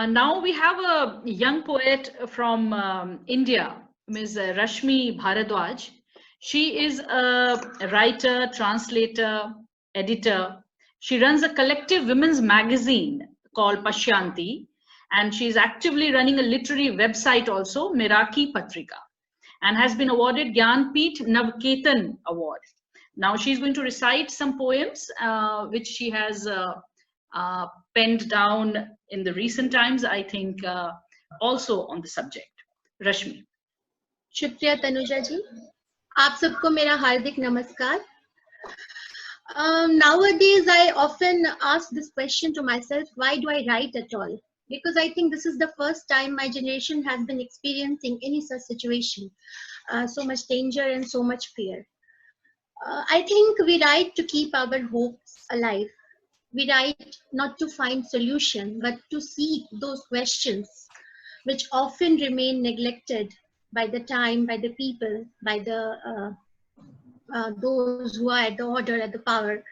Now we have a young poet from India, Ms. Rashmi Bharadwaj. She is a writer, translator, editor. She runs a collective women's magazine called Pashyanti, and she is actively running a literary website also, Miraki Patrika, and has been awarded Gyanpith Navketan Award. Now she's going to recite some poems which she has penned down in the recent times, I think, also on the subject. Rashmi. शुक्रिया तनुजा जी, आप सबको मेरा हार्दिक नमस्कार. Nowadays, I often ask this question to myself: why do I write at all? Because I think this is the first time my generation has been experiencing any such situation, so much danger and so much fear. I think we write to keep our hopes alive. We write not to find solution, but to seek those questions which often remain neglected by the time, by the people, by the those who are at the order, at the power.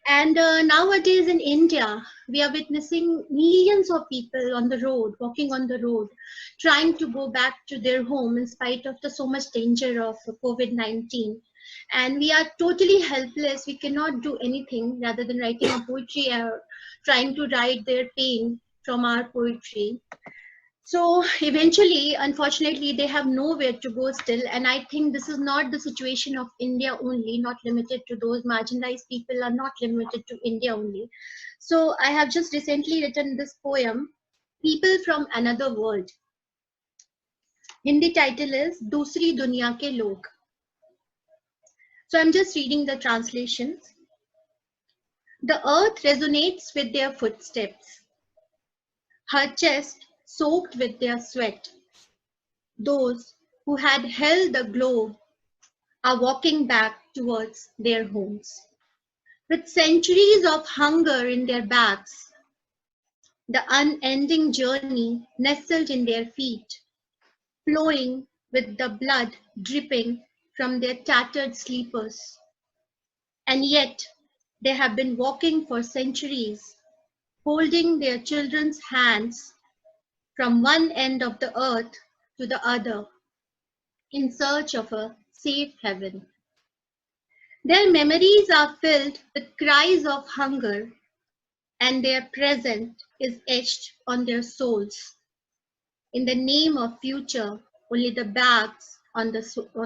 And nowadays in India, we are witnessing millions of people on the road, walking on the road, trying to go back to their home in spite of the so much danger of COVID-19. And we are totally helpless. We cannot do anything rather than writing a poetry or trying to write their pain from our poetry. So eventually, unfortunately, they have nowhere to go still. And I think this is not the situation of India only, not limited to those marginalized people, are not limited to India only. So I have just recently written this poem, People from Another World. Hindi title is Dusri Duniya Ke Log. So I'm just reading the translations. The earth resonates with their footsteps. Her chest soaked with their sweat. Those who had held the globe are walking back towards their homes. With centuries of hunger in their backs, the unending journey nestled in their feet, flowing with the blood dripping from their tattered sleepers. And yet, they have been walking for centuries, holding their children's hands from one end of the earth to the other, in search of a safe heaven. Their memories are filled with cries of hunger, and their present is etched on their souls. In the name of future, only the bags on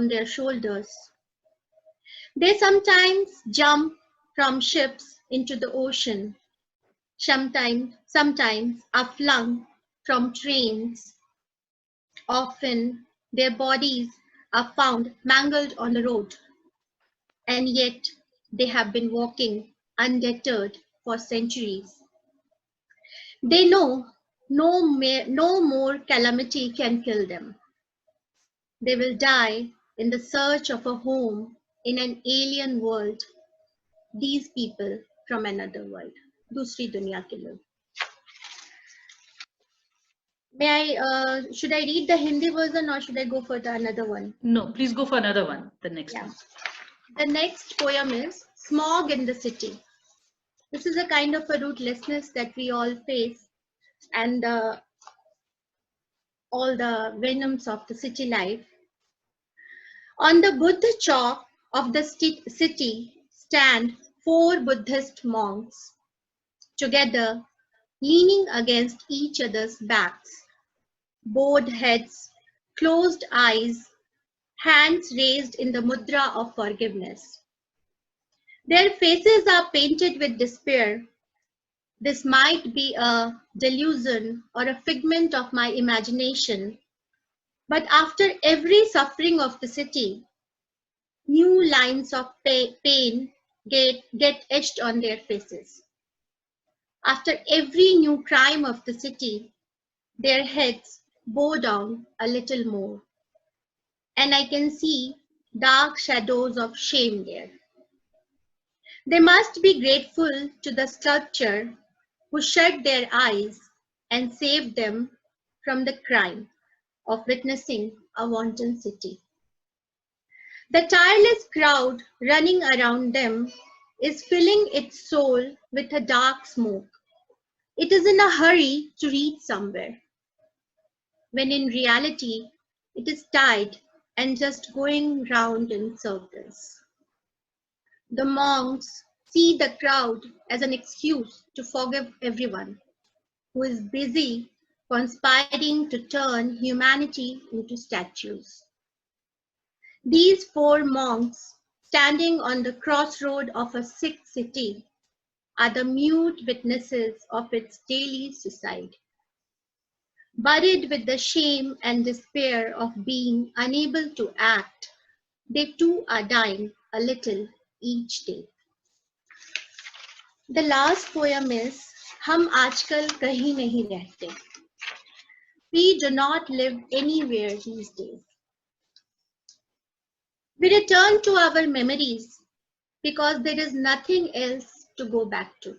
their shoulders. They sometimes jump from ships into the ocean. Sometimes are flung from trains. Often their bodies are found mangled on the road, and yet they have been walking undeterred for centuries. They know no more calamity can kill them. They will die in the search of a home in an alien world. These people from another world. Dusri Duniya Ke Log. Should I read the Hindi version or should I go for the another one? No, please go for another one, the next one. The next poem is Smog in the City. This is a kind of a rootlessness that we all face, and all the venoms of the city life. On the Buddha chalk of the city stand 4 Buddhist monks, together leaning against each other's backs, bowed heads, closed eyes, hands raised in the mudra of forgiveness. Their faces are painted with despair. This might be a delusion or a figment of my imagination, but after every suffering of the city, new lines of pain get etched on their faces. After every new crime of the city, their heads bow down a little more, and I can see dark shadows of shame there. They must be grateful to the sculptor who shut their eyes and saved them from the crime of witnessing a wanton city. The tireless crowd running around them is filling its soul with a dark smoke. It is in a hurry to reach somewhere, when in reality, it is tired and just going round in circles. The monks see the crowd as an excuse to forgive everyone who is busy conspiring to turn humanity into statues. These four monks, standing on the crossroad of a sick city, are the mute witnesses of its daily suicide. Buried with the shame and despair of being unable to act, they too are dying a little each day. The last poem is "हम आजकल कहीं नहीं रहते." We do not live anywhere these days. We return to our memories because there is nothing else to go back to.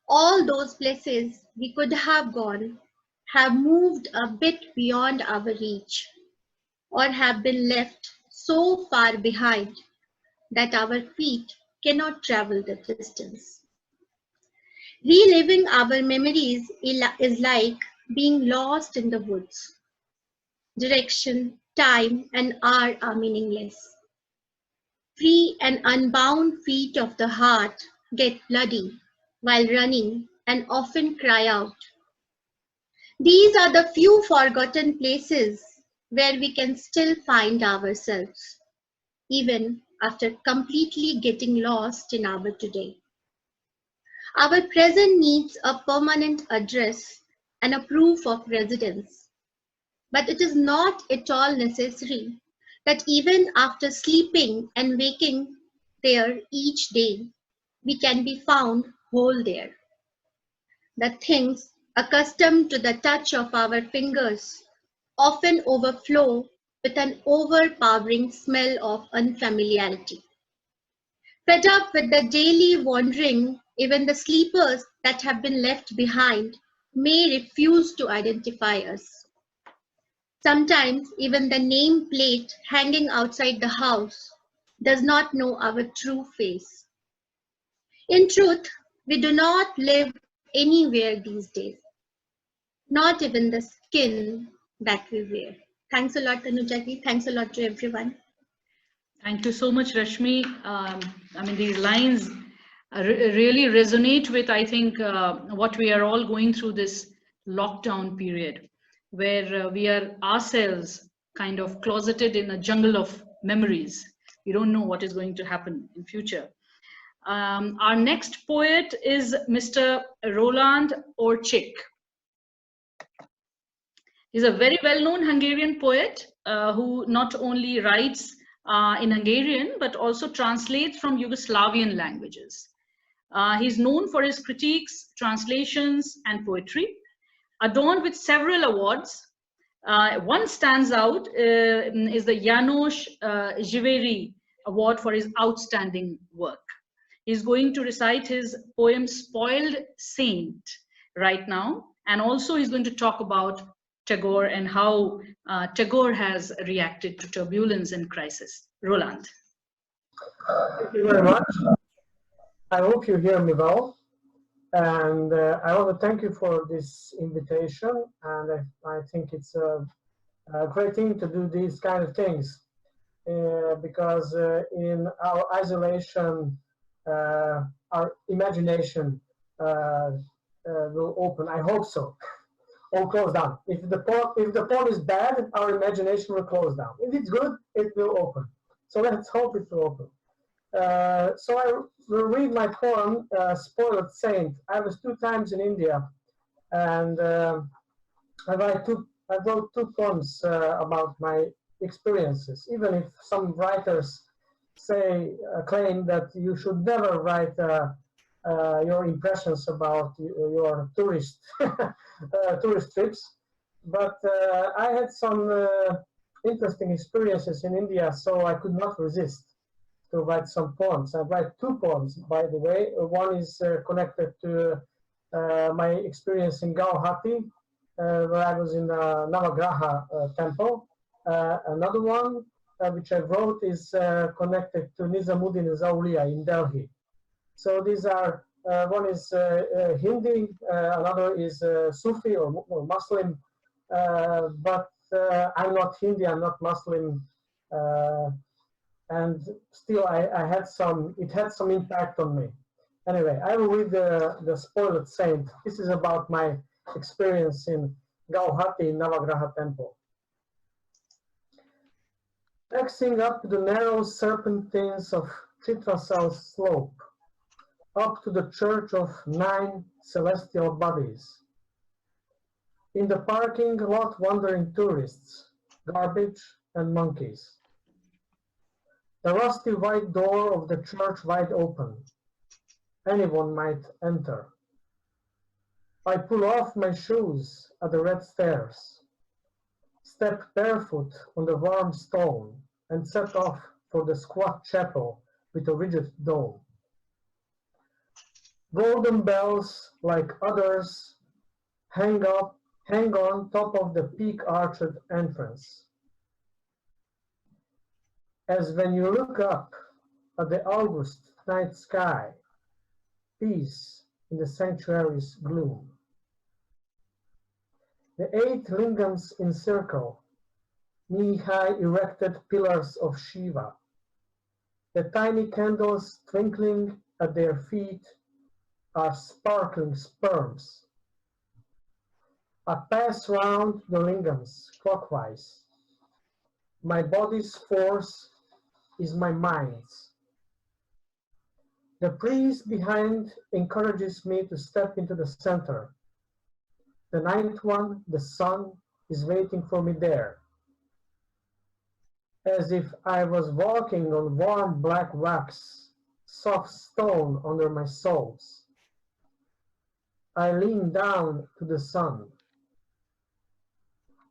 All those places we could have gone have moved a bit beyond our reach, or have been left so far behind that our feet cannot travel the distance. Reliving our memories is like being lost in the woods. Direction, time, and hour are meaningless. Free and unbound feet of the heart get bloody while running and often cry out. These are the few forgotten places where we can still find ourselves, even after completely getting lost in our today. Our present needs a permanent address and a proof of residence, but it is not at all necessary that even after sleeping and waking there each day, we can be found whole there. The things accustomed to the touch of our fingers often overflow with an overpowering smell of unfamiliarity. Fed up with the daily wandering, even the sleepers that have been left behind may refuse to identify us. Sometimes even the name plate hanging outside the house does not know our true face. In truth, we do not live anywhere these days, not even the skin that we wear. Thanks a lot, Tanuja. Thanks a lot to everyone. Thank you so much, Rashmi. I mean, these lines really resonate with, I think, what we are all going through this lockdown period, where we are ourselves kind of closeted in a jungle of memories. We don't know what is going to happen in future. Our next poet is Mr. Roland Orchik. He's a very well-known Hungarian poet who not only writes in Hungarian, but also translates from Yugoslavian languages. He's known for his critiques, translations, and poetry, adorned with several awards. One stands out is the János Zsiveri Award for his outstanding work. He's going to recite his poem Spoiled Saint right now, and also he's going to talk about Tagore and how Tagore has reacted to turbulence and crisis. Roland. Thank you very much. I hope you hear me well. And I want to thank you for this invitation. And I think it's a great thing to do these kind of things because in our isolation, our imagination will open. I hope so. Or close down. If the poem is bad, our imagination will close down. If it's good, it will open. So let's hope it will open. So I will read my poem, Spoiled Saint. I was 2 times in India, and I wrote 2 poems about my experiences. Even if some writers claim that you should never write your impressions about your tourist trips, but I had some interesting experiences in India, so I could not resist to write some poems. I write 2 poems, by the way. One is connected to my experience in Guwahati, where I was in the Navagraha temple. Another one, which I wrote, is connected to Nizamuddin Zawliya in Delhi. So these are One is Hindi, another is Sufi or Muslim, but I'm not Hindi, I'm not Muslim, and still I had some, it had some impact on me. Anyway, I will read the Spoiled Saint. This is about my experience in Gauhati Navagraha Temple. Flexing up the narrow serpentines of Chitrasal slope, up to the church of 9 celestial bodies. In the parking lot wandering tourists, garbage and monkeys. The rusty white door of the church wide open. Anyone might enter. I pull off my shoes at the red stairs, step barefoot on the warm stone, and set off for the squat chapel with a rigid dome. Golden bells, like others, hang on top of the peak-arched entrance. As when you look up at the August night sky, peace in the sanctuary's gloom. The 8 lingams encircle, knee-high erected pillars of Shiva. The tiny candles twinkling at their feet are sparkling sperms. I pass round the lingams clockwise. My body's force is my mind's. The priest behind encourages me to step into the center. The 9th one, the sun, is waiting for me there. As if I was walking on warm black wax, soft stone under my soles. I lean down to the sun.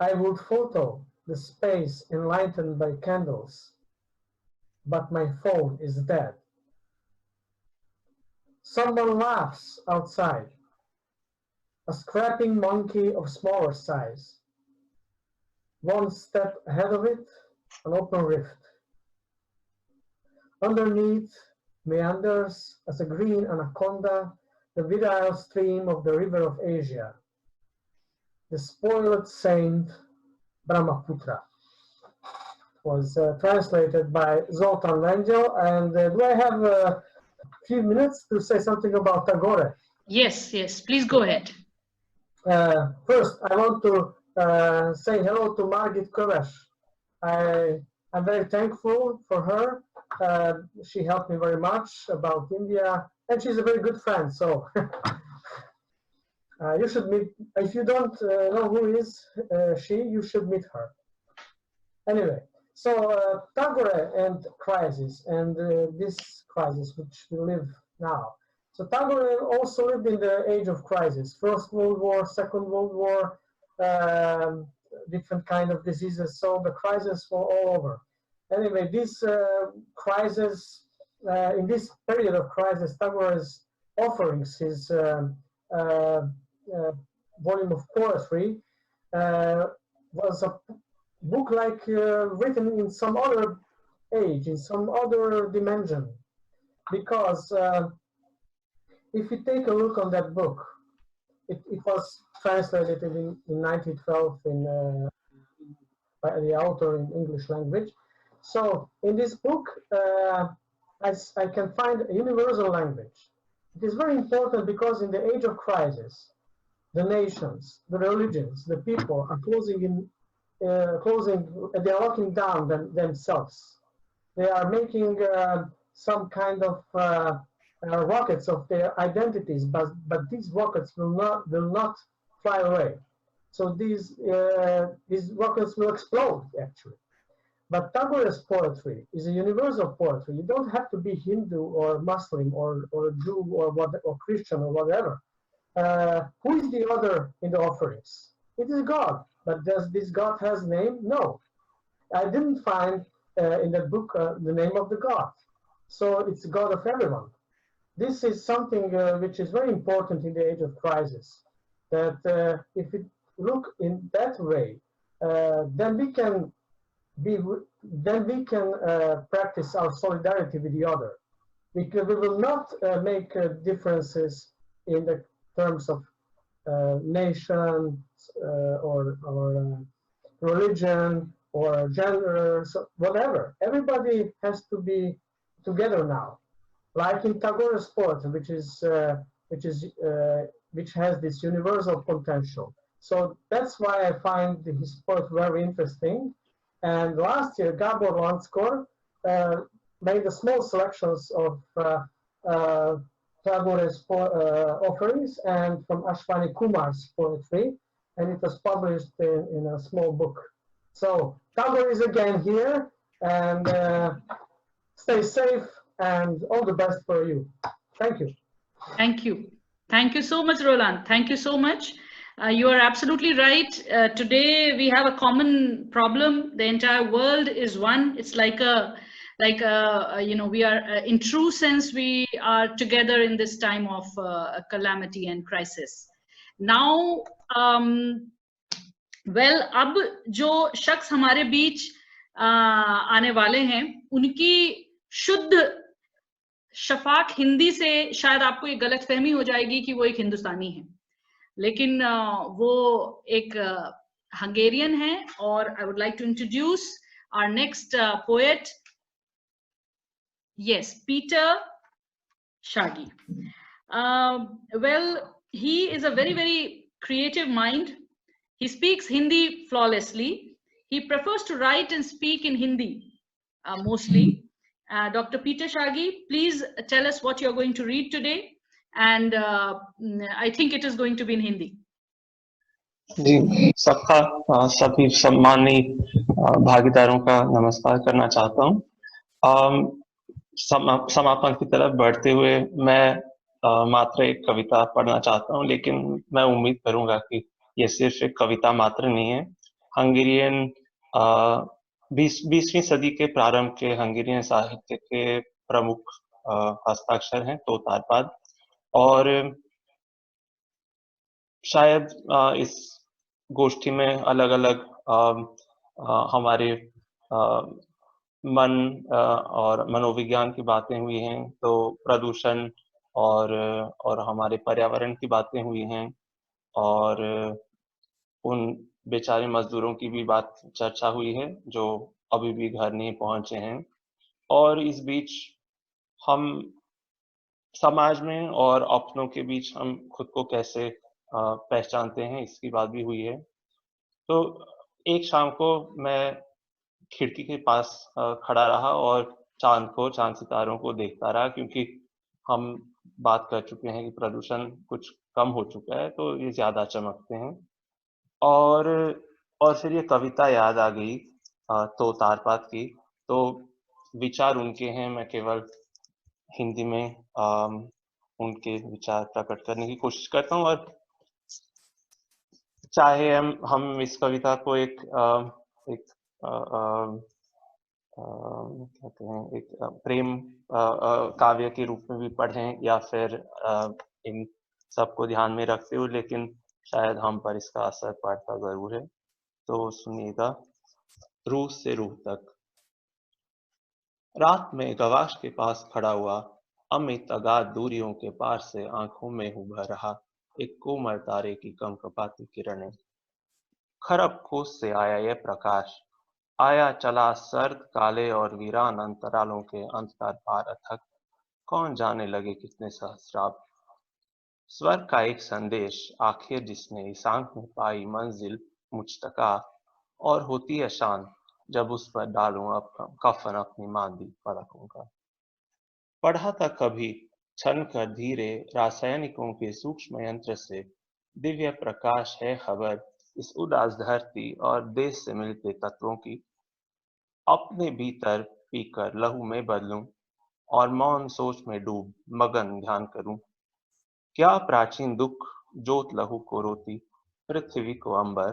I would photo the space enlightened by candles, but my phone is dead. Someone laughs outside. A scrapping monkey of smaller size. One step ahead of it, an open rift. Underneath meanders as a green anaconda the virile stream of the river of Asia. The Spoiled Saint Brahmaputra. Was translated by Zoltan Vengel. And do I have a few minutes to say something about Tagore? Yes, yes, please go ahead. First, I want to say hello to Margit Köves. I'm very thankful for her. She helped me very much about India, and she's a very good friend. So you should meet, if you don't know who is she, you should meet her. Anyway, so Tagore and crisis, and this crisis which we live now. So Tagore also lived in the age of crisis. First World War, Second World War, different kind of diseases. So the crises were all over. Anyway, this crisis, in this period of crisis, Tagore's offerings, his volume of poetry, was a book like written in some other age, in some other dimension. Because if you take a look on that book, it was translated in 1912 by the author in English language. So in this book, I can find a universal language. It is very important because in the age of crisis, the nations, the religions, the people are they are locking down themselves. They are making some kind of rockets of their identities, but these rockets will not fly away. So these rockets will explode actually. But Tagore's poetry is a universal poetry. You don't have to be Hindu or Muslim or Jew or Christian or whatever. Who is the other in the offerings? It is God. But does this God has name? No. I didn't find in that book the name of the God. So it's the God of everyone. This is something which is very important in the age of crisis. That if we look in that way, then we can practice our solidarity with the other. we will not make differences in the terms of nation or religion or gender, so whatever. Everybody has to be together now, like in Tagore sport, which has this universal potential. So that's why I find his sport very interesting. And last year, Gabor Landskor made a small selections of Tagore's offerings and from Ashwani Kumar's poetry, and it was published in a small book. So Tagore is again here, and stay safe and all the best for you. Thank you. Thank you. Thank you so much, Roland. Thank you so much. You are absolutely right. Today we have a common problem. The entire world is one. It's like you know, we are in true sense, we are together in this time of calamity and crisis. Now, well, अब जो शख्स हमारे बीच आने वाले हैं, उनकी शुद्ध शफाक हिंदी से शायद आपको ये गलतफहमी हो जाएगी कि वो एक हिंदुस्तानी है, लेकिन वो एक हंगेरियन है. और I would like to introduce our next poet. Yes, Peter Shagi. Well, he is a very, very creative mind. He speaks Hindi flawlessly. He prefers to write and speak in Hindi mostly. Dr. Peter Shagi, please tell us what you're going to read today. And I think it is going to be in Hindi. जी, सबका सभी सम्मानी भागीदारों का नमस्कार करना चाहता हूँ. समापन की तरफ बढ़ते हुए मैं मात्र एक कविता पढ़ना चाहता हूँ, लेकिन मैं उम्मीद करूंगा कि यह सिर्फ एक कविता मात्र नहीं है. हंगेरियन 20वीं सदी के प्रारंभ के हंगेरियन साहित्य के प्रमुख हस्ताक्षर हैं तोतारपाद, और शायद इस गोष्ठी में अलग अलग हमारे मन और मनोविज्ञान की बातें हुई हैं, तो प्रदूषण और हमारे पर्यावरण की बातें हुई हैं, और उन बेचारे मजदूरों की भी बात चर्चा हुई है जो अभी भी घर नहीं पहुंचे हैं. और इस बीच हम समाज में और अपनों के बीच हम खुद को कैसे पहचानते हैं, इसकी बात भी हुई है. तो एक शाम को मैं खिड़की के पास खड़ा रहा और चांद सितारों को देखता रहा, क्योंकि हम बात कर चुके हैं कि प्रदूषण कुछ कम हो चुका है तो ये ज्यादा चमकते हैं. और फिर ये कविता याद आ गई तोतारपाद की. तो विचार उनके हैं, मैं केवल हिंदी में उनके विचार प्रकट करने की कोशिश करता हूँ. और चाहे हम इस कविता को एक कहते हैं एक प्रेम काव्य के रूप में भी पढ़ें, या फिर इन सबको ध्यान में रखते हुए, लेकिन शायद हम पर इसका असर पड़ता जरूर है. तो सुनिएगा. रूह से रूह तक. रात में गवाश के पास खड़ा हुआ, अमित अगाध दूरियों के पार से आंखों में उभर रहा एक कोमल तारे की कंकपाती किरणें. खरब खोज से आया यह प्रकाश, आया चला सर्द काले और वीरान अंतरालों के अंधकार पार अथक. कौन जाने लगे कितने सहस्राब. स्वर्ग का एक संदेश आखिर जिसने इस आंख में पाई मंजिल मुझतका, और होती है शान जब उस पर डालूं अब कफन अपनी मांदी पलकों का. पढ़ा था कभी छन कर धीरे रासायनिकों के सूक्ष्म यंत्र से, दिव्य प्रकाश है खबर इस उदास धरती और देश से मिलते तत्वों की. अपने भीतर पीकर लहू में बदलूं और मौन सोच में डूब मगन ध्यान करूं. क्या प्राचीन दुख जोत लहू को रोती, पृथ्वी को अंबर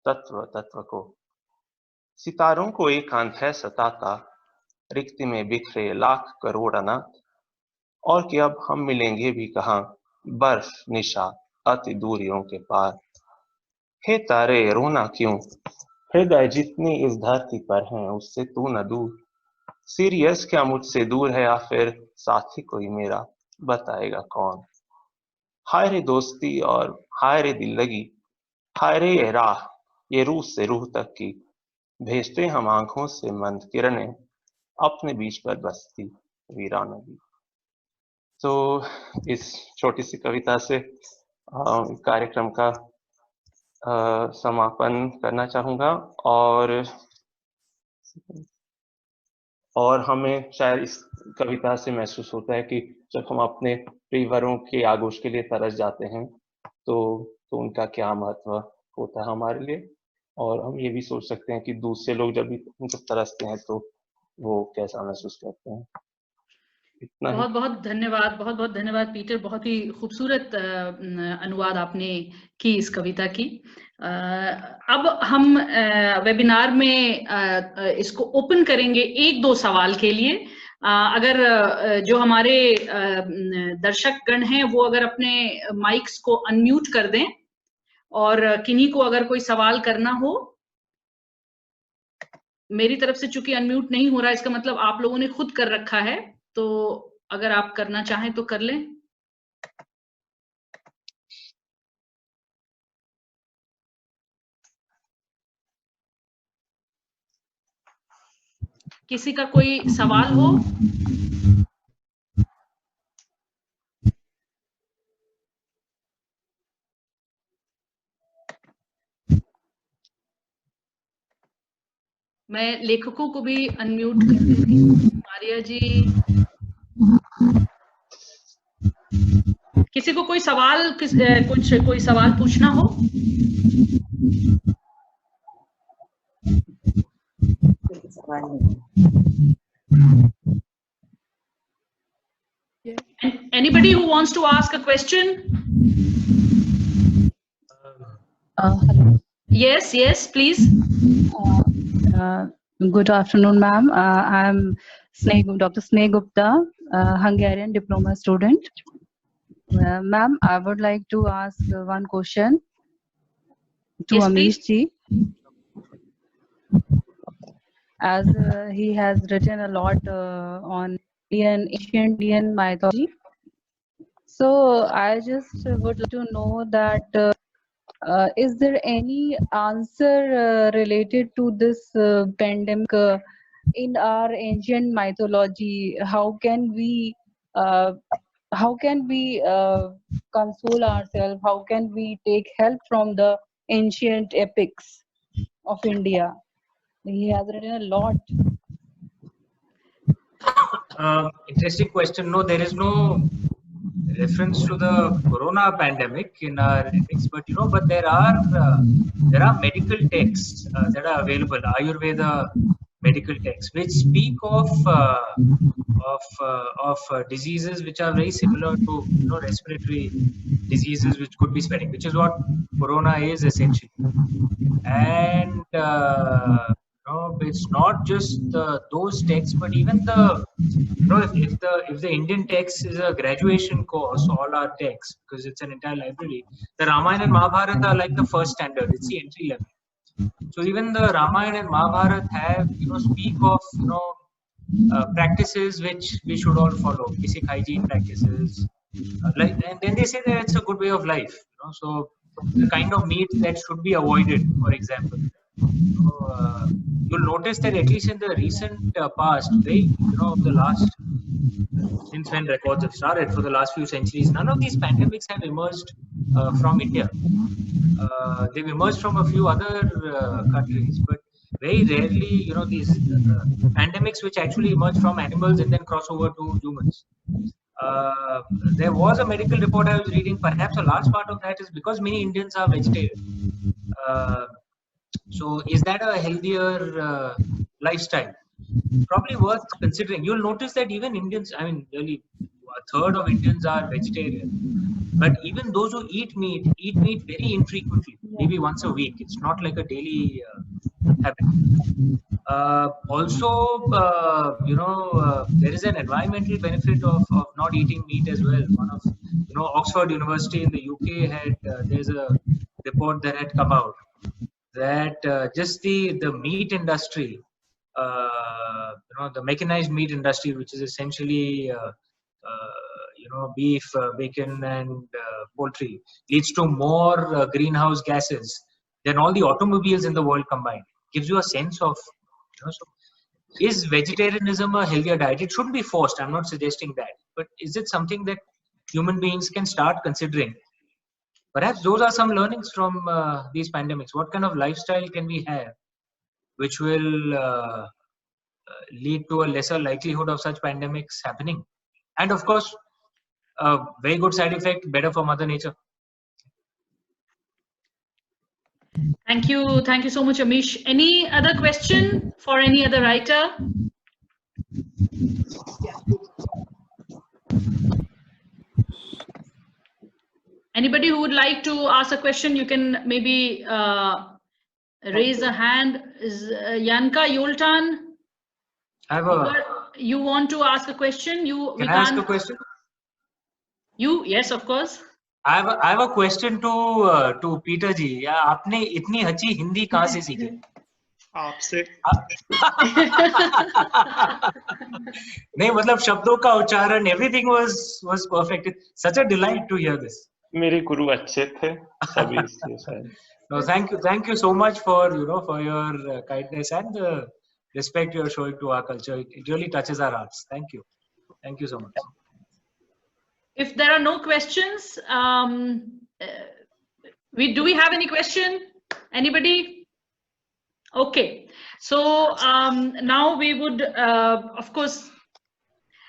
तत्व तत्व को. सितारों को एकांत है सताता, रिक्ति में बिखरे लाख करोड़ अनाथ. और कि अब हम मिलेंगे भी कहाँ, बर्फ निशा अति दूरियों के पार. हे तारे रोना क्यों, हृदय जितनी इस धरती पर हैं उससे तू न दूर. सीरियस क्या मुझसे दूर है या फिर साथी कोई मेरा, बताएगा कौन। हाय रे दोस्ती और हाय रे दिल लगी, हाय रे ये राह, ये रूह से रूह तक की, भेजते हम आंखों से मंद किरणें, अपने बीच पर बसती वीरानगी। तो इस छोटी सी कविता से कार्यक्रम का समापन करना चाहूँगा। और हमें शायद इस कविता से महसूस होता है कि जब हम अपने प्रियवरों के आगोश के लिए तरस जाते हैं तो उनका क्या महत्व होता है हमारे लिए, और हम ये भी सोच सकते हैं कि दूसरे लोग जब भी उनको तरसते हैं तो वो कैसा महसूस करते हैं। इतना ही। बहुत बहुत धन्यवाद पीटर, बहुत ही खूबसूरत अनुवाद आपने की इस कविता की। अब हम वेबिनार में इसको ओपन करेंगे एक दो सवाल के लिए। अगर जो हमारे दर्शक गण हैं वो अगर अपने माइक्स को अनम्यूट कर दें, और किन्हीं को अगर कोई सवाल करना हो। मेरी तरफ से चूंकि अनम्यूट नहीं हो रहा, इसका मतलब आप लोगों ने खुद कर रखा है, तो अगर आप करना चाहें तो कर लें। किसी का कोई सवाल हो? मैं लेखकों को भी अनम्यूट कर देती हूँ। मारिया जी, किसी को कोई सवाल कोई सवाल पूछना हो? Anybody who wants to ask a question? Hello. Yes, please. Good afternoon, ma'am. I'm Dr. Sneh Gupta, Hungarian diploma student. Ma'am, I would like to ask one question to Yes, Amish please. ji. As he has written a lot on ancient Indian mythology. So I just would like to know that is there any answer related to this pandemic in our ancient mythology? How can we console ourselves? How can we take help from the ancient epics of India? He has written a lot. Interesting question. No, there is no reference to the corona pandemic in our epics, but but there are medical texts that are available, Ayurveda medical texts, which speak of diseases which are very similar to respiratory diseases which could be spreading, which is what corona is essentially. And it's not just those texts, but even the if the Indian text is a graduation course, all our texts, because it's an entire library, the Ramayana and Mahabharata are like the first standard. It's the entry level. So even the Ramayana and Mahabharata have speak of practices which we should all follow, basic hygiene practices, and then they say that it's a good way of life. So the kind of meat that should be avoided, for example. You'll notice that at least in the recent past, the last, since when records have started, for the last few centuries, none of these pandemics have emerged from India. They've emerged from a few other countries, but very rarely, these pandemics which actually emerge from animals and then cross over to humans. There was a medical report I was reading. Perhaps a large part of that is because many Indians are vegetarian. So is that a healthier lifestyle? Probably worth considering. You'll notice that even Indians, I mean, nearly a third of Indians are vegetarian. But even those who eat meat very infrequently, maybe once a week. It's not like a daily habit. Also, there is an environmental benefit of not eating meat as well. One of, Oxford University in the UK had, there's a report that had come out that just the meat industry, the mechanized meat industry, which is essentially beef, bacon, and poultry, leads to more greenhouse gases than all the automobiles in the world combined. Gives you a sense of, so is vegetarianism a healthier diet? It shouldn't be forced. I'm not suggesting that, but is it something that human beings can start considering? Perhaps those are some learnings from these pandemics. What kind of lifestyle can we have which will lead to a lesser likelihood of such pandemics happening? And of course, a very good side effect, better for Mother Nature. Thank you so much, Amish. Any other question for any other writer? Anybody who would like to ask a question, you can maybe raise a hand. Yanka Yoltan, you want to ask a question? Can I ask a question? Yes, of course. I have a question to Peter ji. आपने इतनी अच्छी हिंदी कहाँ से सीखी? आपसे। नहीं, मतलब शब्दों का उच्चारण, everything was perfect. It's such a delight to hear this. मेरे गुरु अच्छे थे सभी, इसलिए शायद। No, thank you so much for for your kindness and the respect you're showing to our culture. It really touches our hearts. Thank you so much. If there are no questions, do we have any question? Anybody? Okay, so now we would, of course,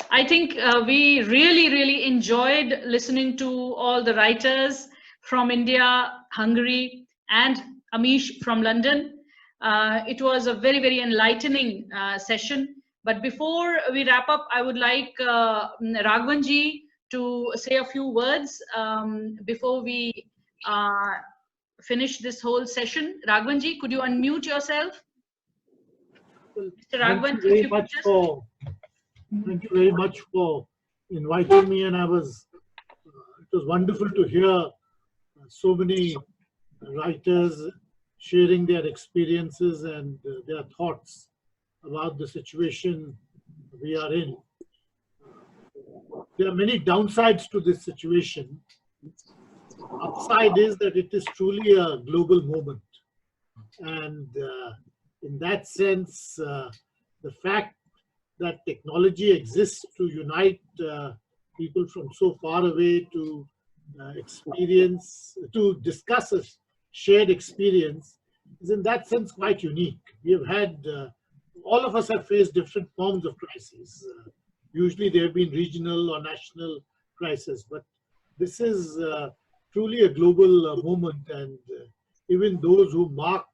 I think we really enjoyed listening to all the writers from India, Hungary, and Amish from London. It was a very enlightening session. But before we wrap up, I would like Raghavanji to say a few words before we finish this whole session. Raghavanji, could you unmute yourself? Well, Mr. Raghavan, thank you very much for inviting me, and it was wonderful to hear so many writers sharing their experiences and their thoughts about the situation we are in. There are many downsides to this situation. Upside is that it is truly a global moment. And in that sense, the fact that technology exists to unite people from so far away to discuss a shared experience is in that sense quite unique. We have had, all of us have faced different forms of crises. Usually they have been regional or national crises, but this is truly a global moment, and even those who mark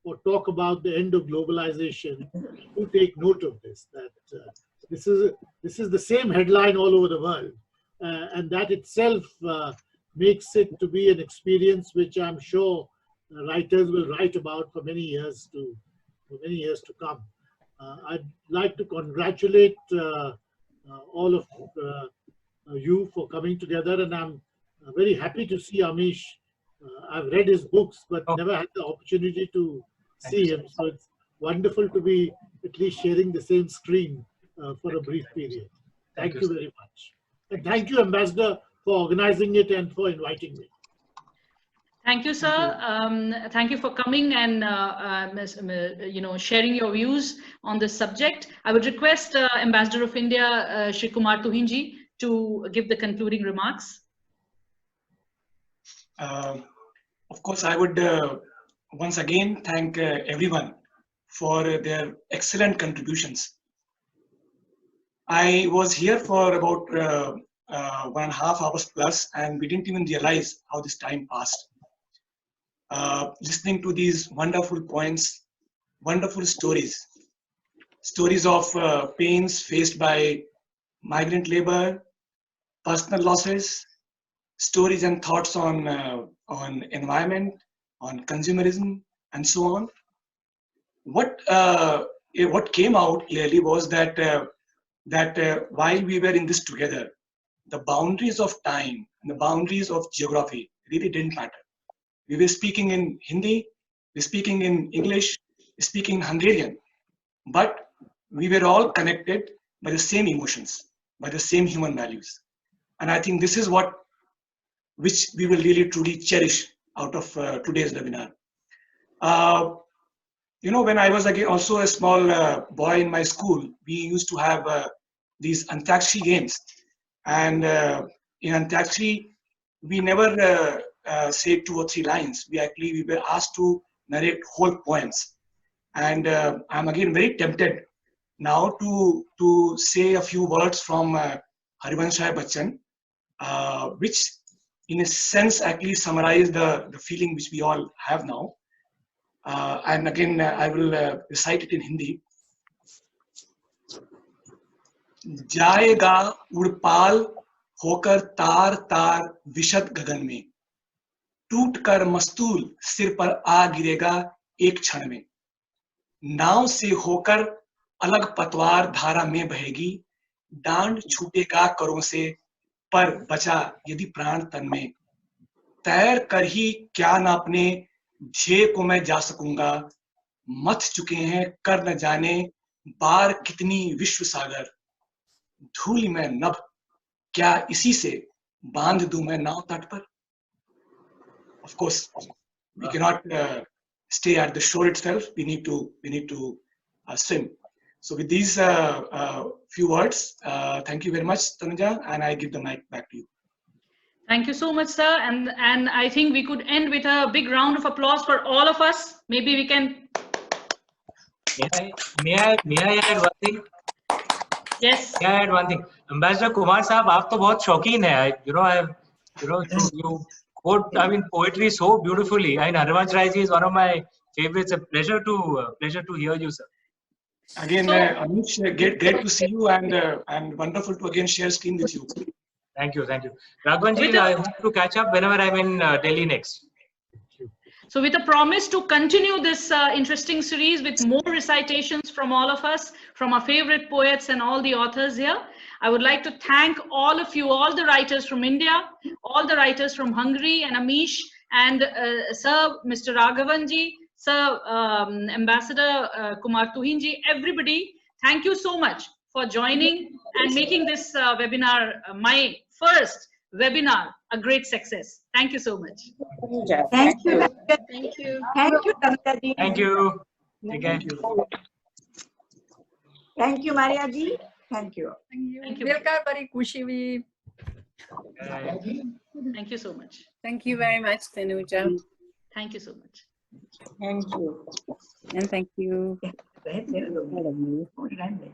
or talk about the end of globalization who take note of this, that this is the same headline all over the world, and that itself makes it to be an experience which I'm sure writers will write about for many years to come. I'd like to congratulate all of you for coming together, and I'm very happy to see Amish. I've read his books, but never had the opportunity to see him. So it's wonderful to be at least sharing the same screen for a brief period. Thank you very much. And thank you, Ambassador, for organizing it and for inviting me. Thank you, sir. Thank you for coming and sharing your views on this subject. I would request Ambassador of India, Shri Kumar Tuhinji, to give the concluding remarks. Of course, I would once again thank everyone for their excellent contributions. I was here for about 1.5 hours plus, and we didn't even realize how this time passed. Listening to these wonderful points, wonderful stories of pains faced by migrant labor, personal losses, stories and thoughts on environment, on consumerism, and so on. What came out clearly was that while we were in this together, the boundaries of time and the boundaries of geography really didn't matter. We were speaking in Hindi, we were speaking in English, we were speaking Hungarian, but we were all connected by the same emotions, by the same human values. And I think this is which we will really truly cherish out of today's webinar. When I was again also a small boy in my school, we used to have these Antakshari games. And in Antakshari, we never say 2 or 3 lines. We were asked to narrate whole poems. And I'm again very tempted now to say a few words from Harivansh Rai Bachchan, which in a sense actually summarize the feeling which we all have now. And again, I will recite it in Hindi. जाएगा उड़पाल होकर तार तार विशद गगन में, टूट कर मस्तूल सिर पर आ गिरेगा एक क्षण में, नाव से होकर अलग पतवार धारा में बहेगी, डांड छूटेगा करों से पर बचा यदि प्राण तन में, तैर कर ही क्या न अपने ध्येय को मैं जा सकूंगा, मथ चुके हैं कर न जाने बार कितनी विश्व सागर, धूलि में नभ क्या इसी से बांध दूं मैं नाव तट पर. Of course, we cannot stay at the shore itself. We need to swim. So with these few words, thank you very much, Tanuja, and I give the mic back to you. Thank you so much, sir. And I think we could end with a big round of applause for all of us. Maybe we can. May I add one thing? Yes. May I add one thing? Ambassador Kumar Saab, आप तो बहुत शौकीन है. You quote, poetry so beautifully. And Harivansh Rai ji is one of my favorites. A pleasure to hear you, sir. Again, Anish, great to see you, and wonderful to again share screen with you. Thank you. Raghavan ji, I hope to catch up whenever I'm in Delhi next. So with a promise to continue this interesting series with more recitations from all of us, from our favorite poets and all the authors here, I would like to thank all of you, all the writers from India, all the writers from Hungary, and Amish, and Sir, Mr. Raghavanji, Sir, Ambassador Kumar Tuhinji, everybody, thank you so much for joining and making this webinar, my first webinar, a great success. Thank you so much. Thank you. Thank you. Thank you, Tanuja ji. Thank you. Thank you. Thank you, Maria ji. Thank you. Thank you. मिलकर बड़ी खुशी हुई. Thank you so much. Thank you very much, Tanuja. Thank you so much. Thank you. And thank you. All of you.